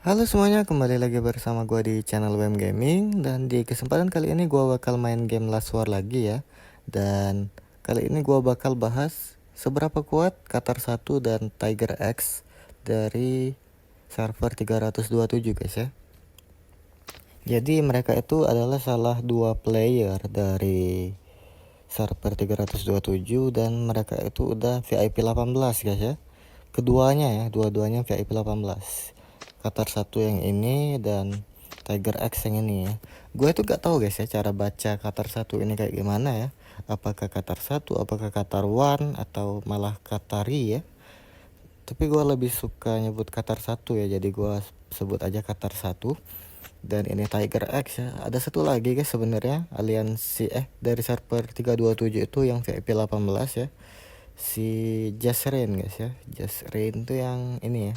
Halo semuanya, kembali lagi bersama gue di channel WM Gaming. Dan di kesempatan kali ini gue bakal main game Last War lagi ya. Dan kali ini gue bakal bahas seberapa kuat Qatar 1 dan Tiger X dari server 327 guys ya. Jadi mereka itu adalah salah dua player dari server 327 dan mereka itu udah VIP 18 guys ya. Keduanya ya, dua-duanya VIP 18. Qatar 1 yang ini dan Tiger X yang ini ya. Gue tuh gak tahu guys ya cara baca Qatar 1 ini kayak gimana ya. Apakah Qatar 1, apakah Qatar One atau malah Qatari ya. Tapi gue lebih suka nyebut Qatar 1 ya, jadi gue sebut aja Qatar 1. Dan ini Tiger X ya. Ada satu lagi guys sebenarnya aliansi dari server 327 itu yang VIP 18 ya. Si Jasrain guys ya. Jasrain tuh yang ini ya.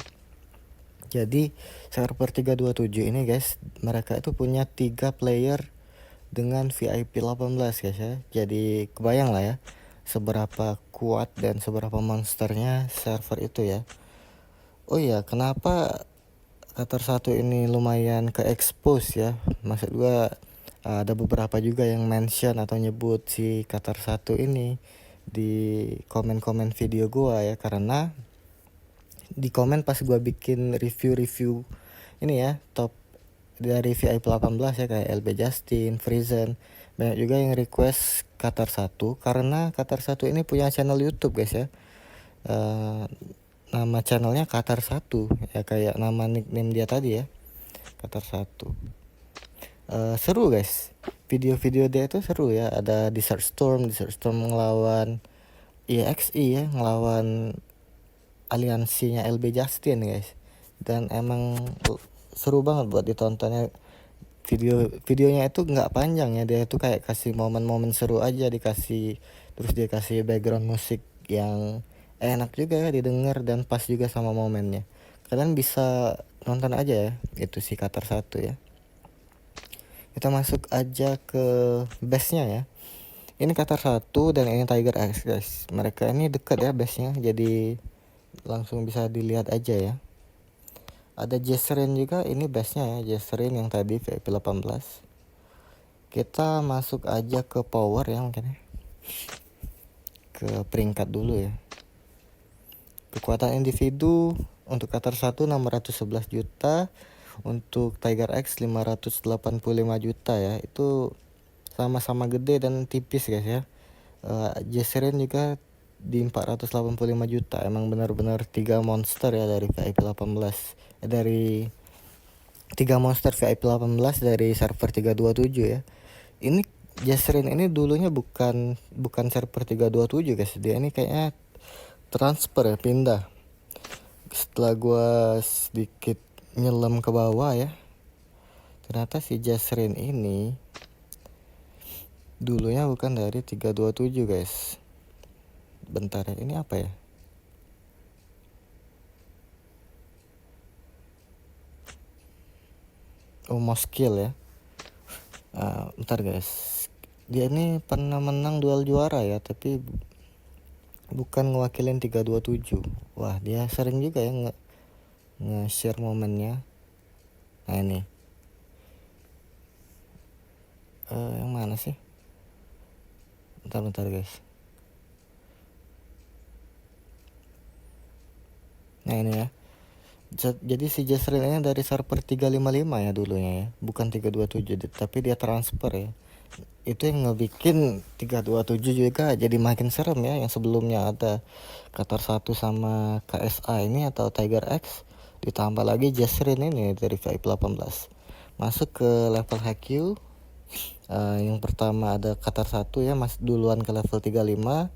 Jadi server 327 ini guys, mereka itu punya 3 player dengan VIP 18 guys ya. Jadi kebayang lah ya seberapa kuat dan seberapa monsternya server itu ya. Oh iya, kenapa Qatar 1 ini lumayan ke expose ya. Maksud gua ada beberapa juga yang mention atau nyebut si Qatar 1 ini di komen-komen video gua ya, karena di komen pas gua bikin review-review ini ya, top dari VIP 18 ya, kayak LB Justin, Frizen, banyak juga yang request Qatar 1 karena Qatar 1 ini punya channel YouTube guys ya. Nama channelnya Qatar 1 ya, kayak nama nickname dia tadi ya, Qatar 1. Seru guys, video-video dia itu seru ya. Ada Desert Storm ngelawan EXE ya, ngelawan aliansinya LB Justin guys. Dan emang seru banget buat ditontonnya. Videonya itu nggak panjang ya, dia itu kayak kasih momen-momen seru aja, terus dia kasih background musik yang enak juga ya didengar dan pas juga sama momennya. Kalian bisa nonton aja ya, itu si Qatar 1 ya. Kita masuk aja ke base-nya ya. Ini Qatar 1 dan ini Tiger X guys. Mereka ini dekat ya base-nya, jadi langsung bisa dilihat aja ya. Ada Jasrain juga, ini base-nya ya, Jasrain yang tadi VIP 18. Kita masuk aja ke power ya, mungkin ya. Ke peringkat dulu ya. Kekuatan individu untuk Qatar 1 611 juta, untuk Tiger X 585 juta ya. Itu sama-sama gede dan tipis guys ya. Jasrain juga di 485 juta. Emang benar-benar 3 monster ya dari VIP 18. Dari 3 monster VIP 18 dari server 327 ya. Ini Jasrain ini dulunya bukan server 327 guys. Dia ini kayaknya transfer ya, pindah. Setelah gua sedikit nyelam ke bawah ya, ternyata si Jasrain ini dulunya bukan dari 327 guys. Bentar ya, ini apa ya? Oh, Moskill ya. Bentar guys, dia ini pernah menang duel juara ya, tapi bukan ngewakilin 327. Wah, dia sering juga ya nge-share momennya. Nah ini yang mana sih? Bentar guys. Nah ini ya. Jadi si Jasrain ini dari server 355 ya dulunya ya, bukan 327, tapi dia transfer ya. Itu yang ngebikin 327 juga jadi makin serem ya. Yang sebelumnya ada Qatar 1 sama KSA ini atau Tiger X, ditambah lagi Jasrain ini dari VIP 18. Masuk ke level HQ. Yang pertama ada Qatar 1 ya, mas duluan ke level 35.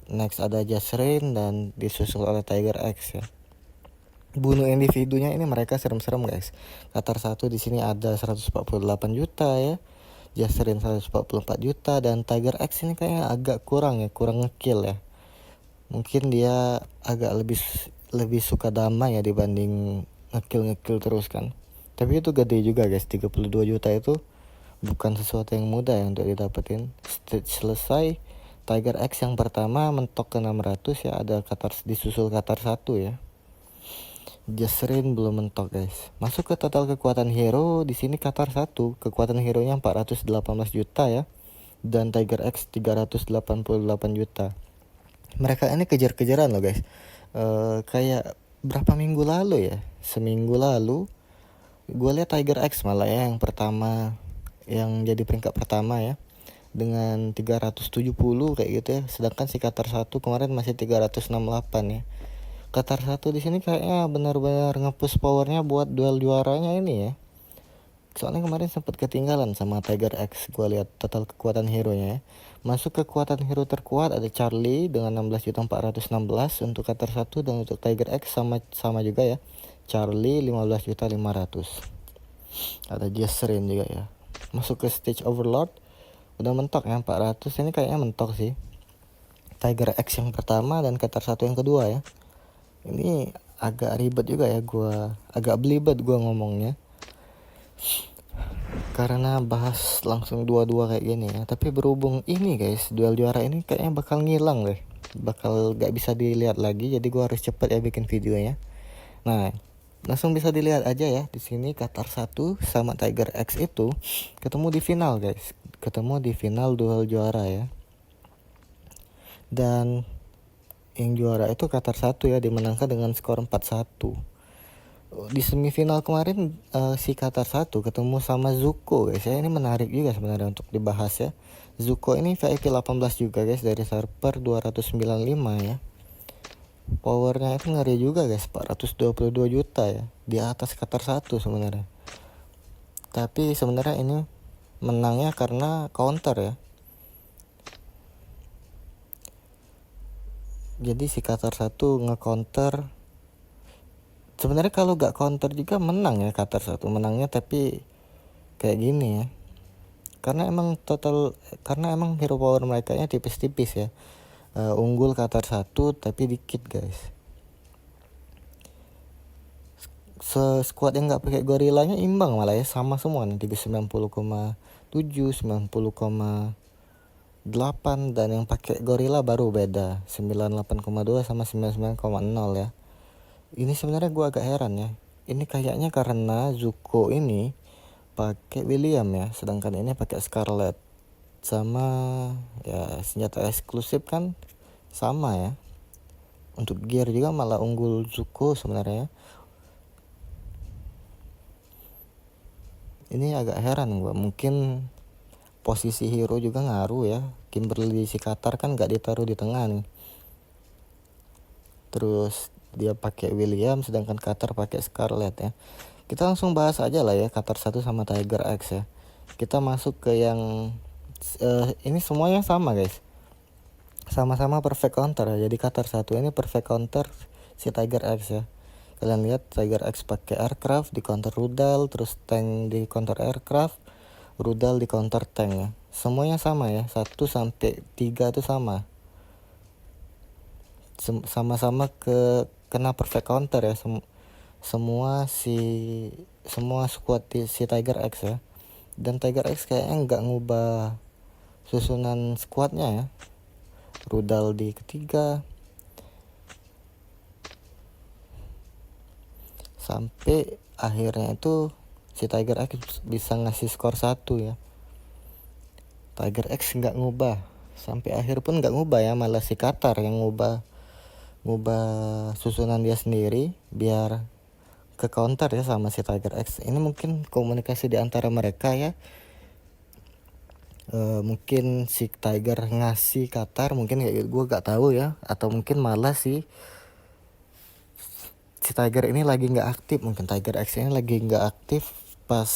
Next ada Jasrain dan disusul oleh Tiger X ya. Bunuh individunya ini mereka serem-serem guys. Qatar 1 di sini ada 148 juta ya. Jasrain 144 juta dan Tiger X ini kayaknya agak kurang ngekill ya. Mungkin dia agak lebih suka damai ya dibanding ngekill terus kan. Tapi itu gede juga guys, 32 juta itu bukan sesuatu yang mudah ya untuk didapetin. Stage selesai, Tiger X yang pertama mentok ke 600 ya, ada disusul Qatar 1 ya. Jesrin belum mentok guys. Masuk ke total kekuatan hero, di sini Qatar 1, kekuatan hero nya 418 juta ya. Dan Tiger X 388 juta. Mereka ini kejar-kejaran loh guys. Kayak berapa minggu lalu ya? Seminggu lalu gue lihat Tiger X malah ya yang pertama, yang jadi peringkat pertama ya, dengan 370 kayak gitu ya. Sedangkan si Qatar 1 kemarin masih 368 ya. Qatar 1 di sini kayaknya benar-benar nge-push powernya buat duel juaranya ini ya. Soalnya kemarin sempat ketinggalan sama Tiger X. Gue lihat total kekuatan hero nya ya. Masuk kekuatan hero terkuat ada Charlie dengan 16.416 untuk Qatar 1, dan untuk Tiger X sama juga ya. Charlie 15.500. Ada Jesrin juga ya. Masuk ke stage Overlord udah mentok ya 400. Ini kayaknya mentok sih. Tiger X yang pertama dan Qatar 1 yang kedua ya. Ini agak ribet juga ya, agak belibet gue ngomongnya karena bahas langsung dua-dua kayak gini ya. Tapi berhubung ini guys, duel juara ini kayaknya bakal ngilang deh, bakal gak bisa dilihat lagi, jadi gue harus cepet ya bikin videonya. Nah, langsung bisa dilihat aja ya di sini Qatar 1 sama Tiger X itu ketemu di final guys, ketemu di final duel juara ya. Dan yang juara itu Qatar 1 ya, dimenangkan dengan skor 4-1. Di semifinal kemarin si Qatar 1 ketemu sama Zuko guys ya. Ini menarik juga sebenarnya untuk dibahas ya. Zuko ini VIP 18 juga guys, dari server 295 ya. Powernya itu ngeri juga guys, 422 juta ya, di atas Qatar 1 sebenarnya. Tapi sebenarnya ini menangnya karena counter ya. Jadi si Qatar 1 nge-counter. Sebenarnya kalau gak counter juga menang ya Qatar 1 menangnya, tapi kayak gini ya. Karena emang hero power mereka nya tipis-tipis ya. Unggul Qatar 1 tapi dikit guys. Squad yang gak pakai gorilanya imbang malah ya, sama semua nih, 90,7, 90,8, dan yang pakai gorila baru beda 98,2 sama 99,0 ya. Ini sebenarnya gue agak heran ya. Ini kayaknya karena Zuko ini pakai William ya, sedangkan ini pakai Scarlet. Sama ya, senjata eksklusif kan sama ya. Untuk gear juga malah unggul Zuko sebenarnya. Ini agak heran gue, mungkin posisi hero juga ngaruh ya. Kimberly si Qatar kan gak ditaruh di tengah nih. Terus dia pakai William sedangkan Qatar pakai Scarlet ya. Kita langsung bahas aja lah ya Qatar 1 sama Tiger X ya. Kita masuk ke yang ini semuanya sama guys. Sama-sama perfect counter ya. Jadi Qatar 1 ini perfect counter si Tiger X ya. Kalian lihat Tiger X pakai aircraft di counter rudal, terus tank di counter aircraft, rudal di counter tank ya. Semuanya sama ya, 1 sampai 3 itu sama. Sama-sama kena perfect counter ya. Semua squad si Tiger X ya. Dan Tiger X kayaknya nggak ngubah susunan squadnya ya. Rudal di ketiga sampai akhirnya itu si Tiger X bisa ngasih skor 1 ya. Tiger X nggak ngubah sampai akhir pun nggak ngubah ya, malah si Qatar yang ngubah susunan dia sendiri biar ke counter ya sama si Tiger X. Ini mungkin komunikasi di antara mereka ya. Mungkin si Tiger ngasih Qatar, mungkin kayak gitu, gue gak tahu ya. Atau mungkin malah si Tiger ini lagi nggak aktif, mungkin Tiger X ini lagi nggak aktif pas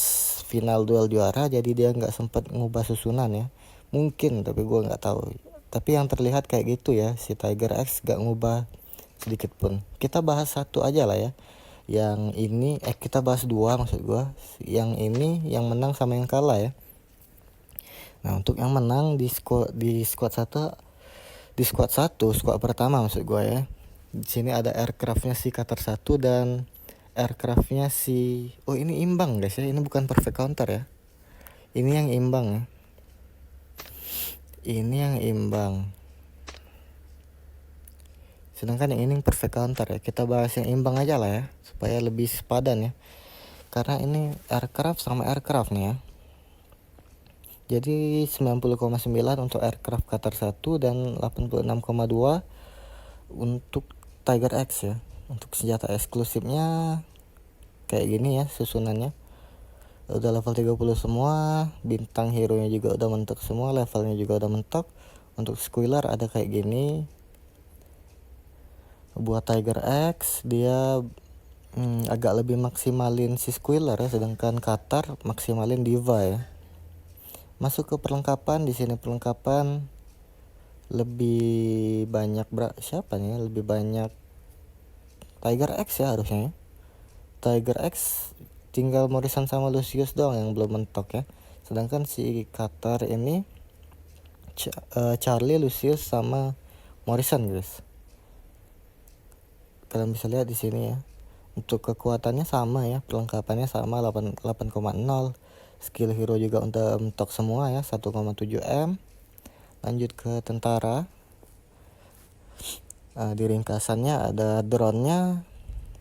final duel juara, jadi dia nggak sempat ngubah susunan ya. Mungkin, tapi gue nggak tahu. Tapi yang terlihat kayak gitu ya, si Tiger X gak ngubah sedikit pun. Kita bahas satu aja lah ya. Yang ini kita bahas dua maksud gue. Yang ini yang menang sama yang kalah ya. Nah, untuk yang menang di squad 1, squad pertama maksud gue ya. Di sini ada aircraftnya si Qatar 1 dan aircraftnya si ini imbang guys ya. Ini bukan perfect counter ya. Ini yang imbang ya. Ini yang imbang. Sedangkan yang ini perfect counter ya. Kita bahas yang imbang aja lah ya, supaya lebih sepadan ya. Karena ini aircraft sama aircraft nih ya. Jadi 90,9 untuk aircraft Qatar 1 dan 86,2 untuk Tiger X ya. Untuk senjata eksklusifnya kayak gini ya susunannya. Udah level 30 semua, bintang hero nya juga udah mentok semua, levelnya juga udah mentok. Untuk squealer ada kayak gini. Buat Tiger X dia agak lebih maksimalin si squealer ya, sedangkan Qatar maksimalin diva ya. Masuk ke perlengkapan, di sini perlengkapan lebih banyak siapa nih? Lebih banyak Tiger X ya harusnya ya. Tiger X tinggal Morrison sama Lucius doang yang belum mentok ya. Sedangkan si Qatar ini Charlie, Lucius sama Morrison guys. Kalian bisa lihat di sini ya. Untuk kekuatannya sama ya, perlengkapannya sama 8,0. Skill hero juga udah mentok semua ya, 1,7 M. Lanjut ke tentara. Di ringkasannya ada drone-nya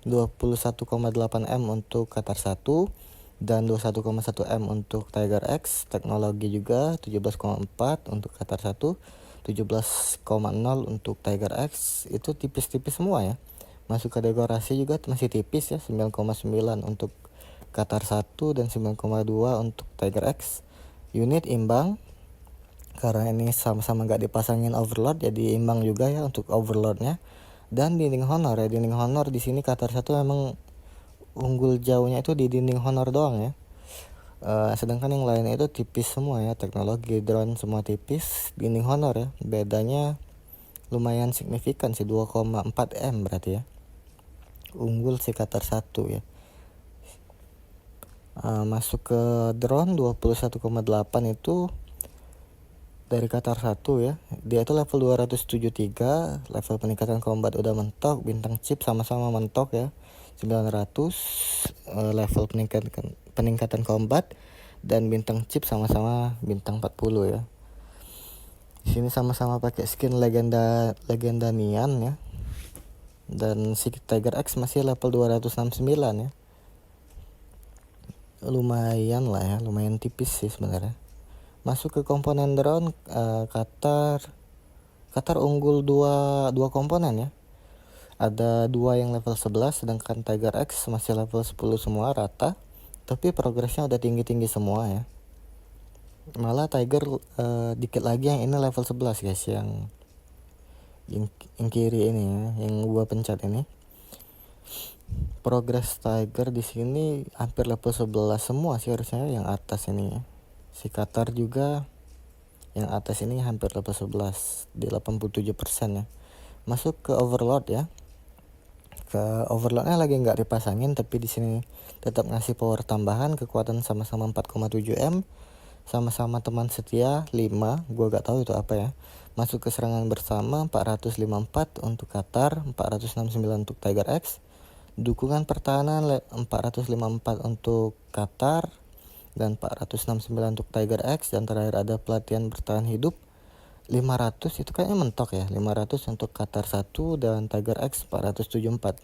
21,8 M untuk Qatar 1 dan 21,1 M untuk Tiger X. Teknologi juga 17,4 untuk Qatar 1, 17,0 untuk Tiger X. Itu tipis-tipis semua ya. Masuk ke dekorasi juga masih tipis ya, 9,9 untuk Qatar 1 dan 9,2 untuk Tiger X. Unit imbang karena ini sama-sama gak dipasangin overload, jadi imbang juga ya untuk overloadnya. Dan dinding honor ya, dinding honor di sini Qatar 1 memang unggul jauhnya itu di dinding honor doang ya. Sedangkan yang lainnya itu tipis semua ya, teknologi drone semua tipis. Dinding honor ya, bedanya lumayan signifikan sih, 2,4 M berarti ya. Unggul si Qatar 1 ya. Masuk ke drone 21,8 itu dari Qatar 1 ya. Dia itu level 273, level peningkatan combat udah mentok, bintang chip sama-sama mentok ya. 900 level peningkatan combat dan bintang chip sama-sama bintang 40 ya. Di sini sama-sama pakai skin legenda Nian ya. Dan si Tiger X masih level 269 ya. Lumayan lah ya, lumayan tipis sih sebenarnya. Masuk ke komponen drone, Qatar unggul dua komponen ya. Ada 2 yang level 11, sedangkan Tiger X masih level 10 semua rata. Tapi progresnya udah tinggi-tinggi semua ya. Malah Tiger dikit lagi yang ini level 11 guys, yang kiri ini ya, yang gua pencet ini. Progress Tiger di sini hampir level 11 semua sih harusnya yang atas ini ya. Si Qatar juga yang atas ini hampir level 11 di 87% ya. Masuk ke overload ya. Ke overloadnya lagi nggak dipasangin, tapi di sini tetap ngasih power tambahan, kekuatan sama-sama 4,7 M, sama-sama teman setia 5, gua gak tahu itu apa ya. Masuk ke serangan bersama 454 untuk Qatar, 469 untuk Tiger X. Dukungan pertahanan 454 untuk Qatar dan 469 untuk Tiger X. Dan terakhir ada pelatihan bertahan hidup 500, itu kayaknya mentok ya, 500 untuk Qatar 1 dan Tiger X 474.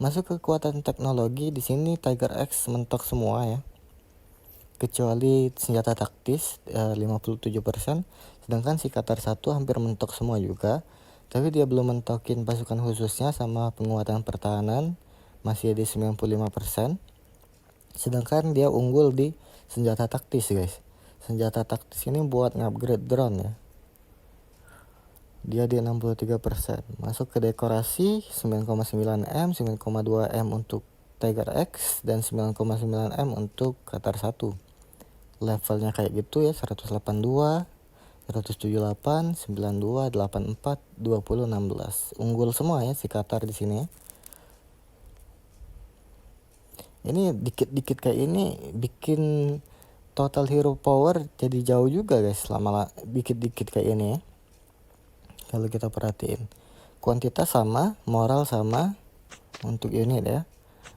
Masuk ke kekuatan teknologi, di sini Tiger X mentok semua ya, kecuali senjata taktis 57%, sedangkan si Qatar 1 hampir mentok semua juga, tapi dia belum mentokin pasukan khususnya sama penguatan pertahanan, masih di 95%. Sedangkan dia unggul di senjata taktis guys. Senjata taktis ini buat ngupgrade drone ya. Dia di 63%. Masuk ke dekorasi 9,9 M, 9,2 M untuk Tiger X dan 9,9 M untuk Qatar 1. Levelnya kayak gitu ya, 182, 178, 92, 84, 20, 16. Unggul semua ya si Qatar di sini ya. Ini dikit-dikit kayak ini bikin total hero power jadi jauh juga guys, lama dikit-dikit kayak ini ya. Kalau kita perhatiin, kuantitas sama, moral sama untuk unit ya.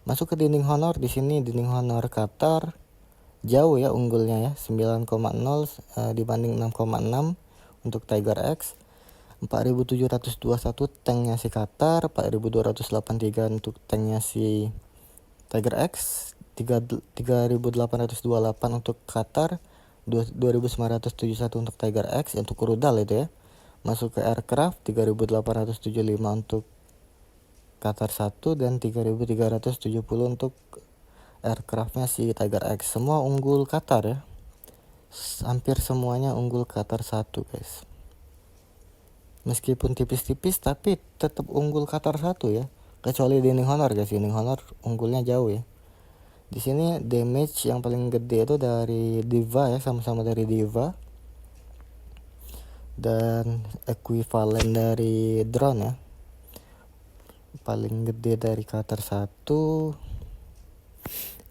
Masuk ke dinding honor, di sini dinding honor Qatar jauh ya unggulnya ya, 9,0 dibanding 6,6 untuk Tiger X. 4721 tanknya si Qatar, 4283 untuk tanknya si Tiger X, 3828 untuk Qatar, 2971 untuk Tiger X untuk rudal itu ya. Masuk ke aircraft 3875 untuk Qatar 1 dan 3370 untuk aircraftnya si Tiger X. Semua unggul Qatar ya. Hampir semuanya unggul Qatar 1 guys. Meskipun tipis-tipis tapi tetap unggul Qatar 1 ya. Kecuali Dinding Honor guys, Dinding Honor unggulnya jauh ya. Di sini damage yang paling gede itu dari Diva ya, sama-sama dari Diva. Dan ekuivalen dari drone ya. Paling gede dari Qatar 1.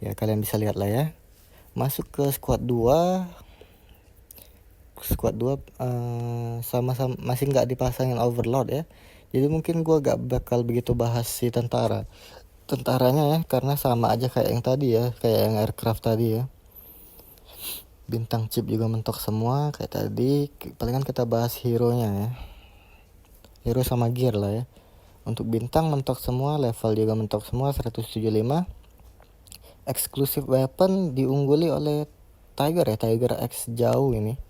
Ya kalian bisa lihat lah ya. Masuk ke squad 2. Squad 2 sama-sama masih nggak dipasangin overload ya. Jadi mungkin gua gak bakal begitu bahas si tentaranya ya, karena sama aja kayak yang tadi ya, kayak yang aircraft tadi ya. Bintang chip juga mentok semua kayak tadi. Palingan kita bahas hero nya ya, hero sama gear lah ya. Untuk bintang mentok semua, level juga mentok semua 175. Exclusive weapon diungguli oleh Tiger ya, Tiger X jauh ini.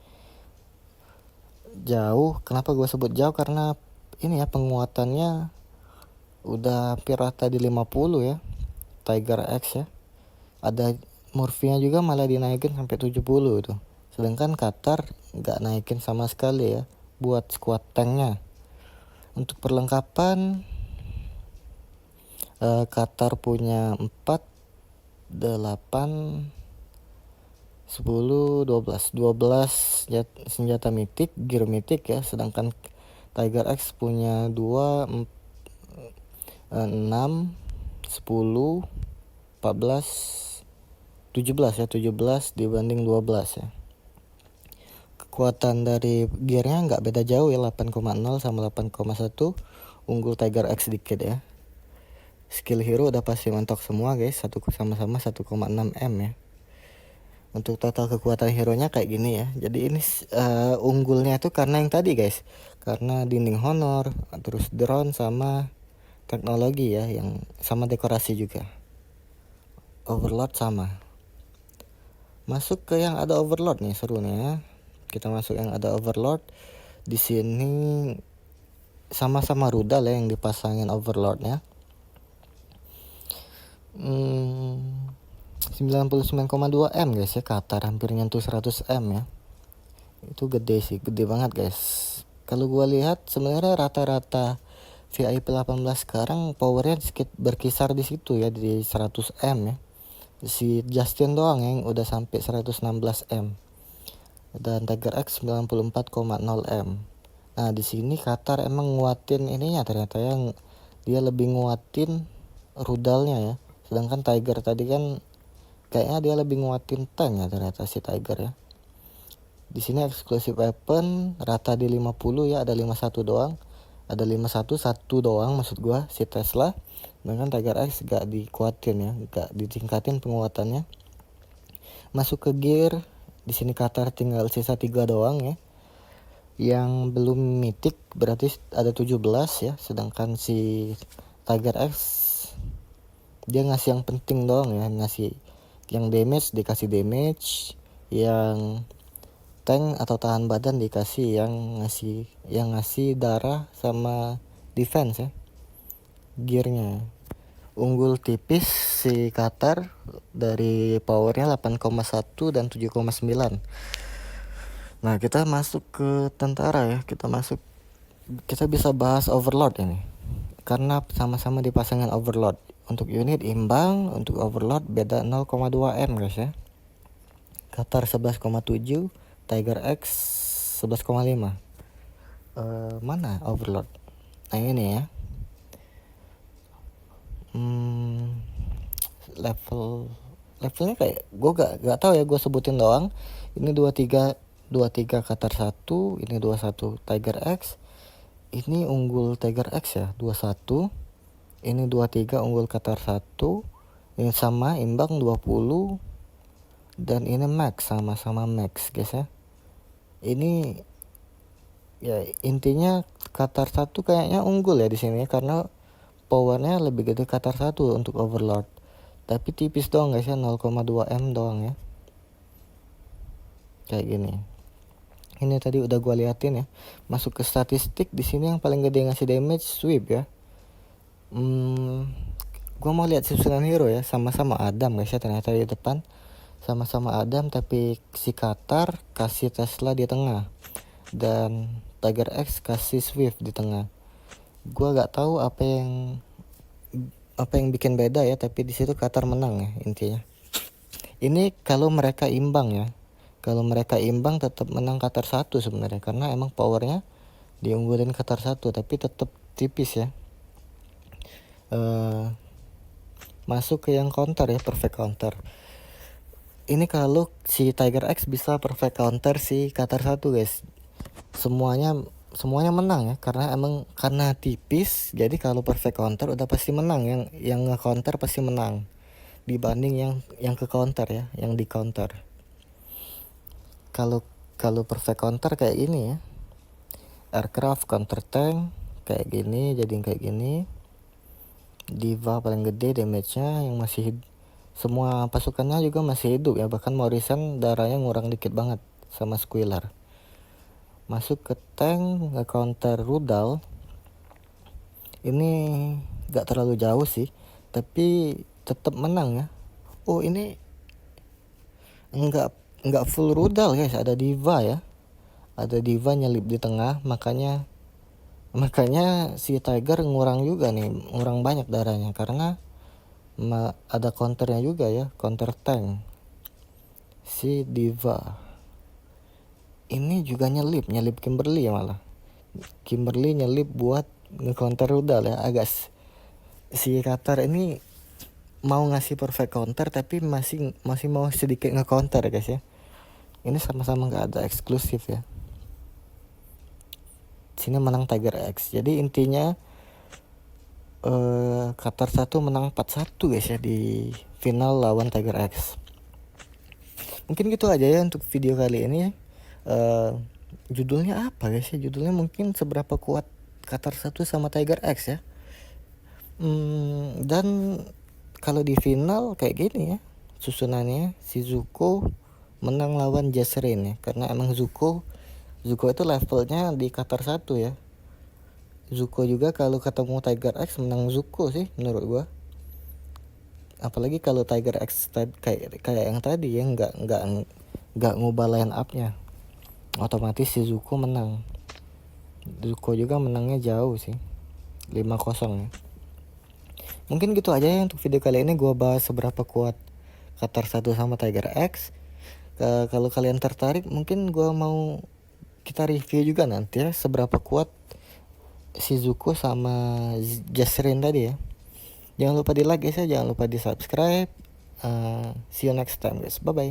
Jauh, kenapa gue sebut jauh? Karena ini ya, penguatannya udah hampir rata di 50 ya, Tiger X ya. Ada Murphy-nya juga malah dinaikin sampai 70 itu. Sedangkan Qatar nggak naikin sama sekali ya buat squad tanknya. Untuk perlengkapan Qatar punya 4, 8, 10, 12 senjata mitik, gear mitik ya. Sedangkan Tiger X punya 2, 6, 10, 14, 17 ya, 17 dibanding 12 ya. Kekuatan dari gearnya nggak beda jauh ya, 8,0 sama 8,1, unggul Tiger X dikit ya. Skill hero udah pasti mentok semua guys, sama-sama 1,6 M ya. Untuk total kekuatan hero nya kayak gini ya. Jadi ini unggulnya itu karena yang tadi guys, karena dinding honor, terus drone sama teknologi ya, yang sama dekorasi juga. Overload sama. Masuk ke yang ada overload nih, seru nih ya. Kita masuk yang ada overload. Di sini sama-sama rudal ya yang dipasangin overloadnya. 99,2 M guys ya, Qatar hampir nyentuh 100 M ya. Itu gede sih, gede banget guys. Kalau gua lihat sebenarnya rata-rata VIP 18 sekarang powernya sedikit berkisar di situ ya, di 100 M ya. Si Justin doang yang udah sampai 116 M. Dan Tiger X 94,0 M. Nah, di sini Qatar emang nguatin ininya ternyata, yang dia lebih nguatin rudalnya ya. Sedangkan Tiger tadi kan kayaknya dia lebih nguatin tank ya ternyata si Tiger ya. Di sini exclusive weapon rata di 50 ya, ada 51 doang. Ada 51 satu doang maksud gua, si Tesla. Sedangkan Tiger X gak dikuatin ya, gak ditingkatin penguatannya. Masuk ke gear, di sini Qatar tinggal sisa 3 doang ya. Yang belum mythic berarti ada 17 ya, sedangkan si Tiger X dia ngasih yang penting doang ya, ngasih yang damage dikasih damage, yang tank atau tahan badan dikasih yang ngasih darah sama defense ya. Gearnya unggul tipis si Qatar dari powernya 8,1 dan 7,9. Nah, kita masuk ke tentara ya. Kita bisa bahas overload ini, karena sama-sama dipasangin overload. Untuk unit imbang, untuk overload beda 0,2 M guys ya. Qatar 11,7, Tiger X 11,5. Mana overload? Nah ini ya. Levelnya kayak gue gak tahu ya, gue sebutin doang. Ini 23 Qatar 1, ini 21 Tiger X. Ini unggul Tiger X ya, 21. Ini 23 unggul Qatar 1. Ini sama imbang 20. Dan ini max, sama-sama max guys ya. Ini Ya intinya Qatar 1 kayaknya unggul ya di sini karena powernya lebih gede Qatar 1 untuk Overlord. Tapi tipis doang guys ya, 0,2 M doang ya. Kayak gini. Ini tadi udah gua liatin ya. Masuk ke statistik di sini yang paling gede ngasih damage sweep ya. Gua mau lihat susunan hero ya, sama-sama Adam guys ya, ternyata di depan sama-sama Adam, tapi si Qatar kasih Tesla di tengah dan Tiger X kasih Swift di tengah. Gua gak tahu apa yang bikin beda ya, tapi di situ Qatar menang ya intinya. Ini kalau mereka imbang ya. Kalau mereka imbang tetap menang Qatar 1 sebenarnya, karena emang powernya diunggulin Qatar 1, tapi tetap tipis ya. Masuk ke yang counter ya, perfect counter. Ini kalau si Tiger X bisa perfect counter si Qatar 1 guys, semuanya menang ya, karena tipis. Jadi kalau perfect counter udah pasti menang, yang nge-counter pasti menang dibanding yang ke counter ya, yang di counter. Kalau perfect counter kayak gini ya, aircraft counter tank kayak gini, jadi kayak gini. Diva paling gede damage-nya, yang masih semua pasukannya juga masih hidup ya, bahkan Morrison darahnya ngurang dikit banget sama Squealer. Masuk ke tank, nge-counter Rudal. Ini gak terlalu jauh sih, tapi tetap menang ya. Oh ini enggak full Rudal guys, ada Diva ya. Ada Diva nyelip di tengah, makanya si Tiger ngurang juga nih, ngurang banyak darahnya karena ada counternya juga ya, counter tank si Diva. Ini juga nyelip Kimberly ya, malah Kimberly nyelip buat nge-counter Rudal ya. Si Qatar ini mau ngasih perfect counter tapi masih mau sedikit nge-counter ya guys ya. Ini sama-sama nggak ada eksklusif ya. Sini menang Tiger X. Jadi intinya Qatar 1 menang 4-1 guys ya di final lawan Tiger X. Mungkin gitu aja ya untuk video kali ini ya. Judulnya apa guys ya? Judulnya mungkin seberapa kuat Qatar 1 sama Tiger X ya. Dan kalau di final kayak gini ya susunannya, si Zuko menang lawan Jazrin ya, karena emang Zuko itu levelnya di Qatar 1 ya. Zuko juga kalau ketemu Tiger X menang Zuko sih menurut gua. Apalagi kalau Tiger X kayak yang tadi ya, nggak ngubah line up-nya, otomatis si Zuko menang. Zuko juga menangnya jauh sih, 5-0 ya. Mungkin gitu aja ya untuk video kali ini, gua bahas seberapa kuat Qatar 1 sama Tiger X. Kalau kalian tertarik, mungkin gua mau kita review juga nanti ya seberapa kuat Shizuko sama Jazrin tadi ya. Jangan lupa di like guys ya, jangan lupa di subscribe. See you next time guys, bye bye.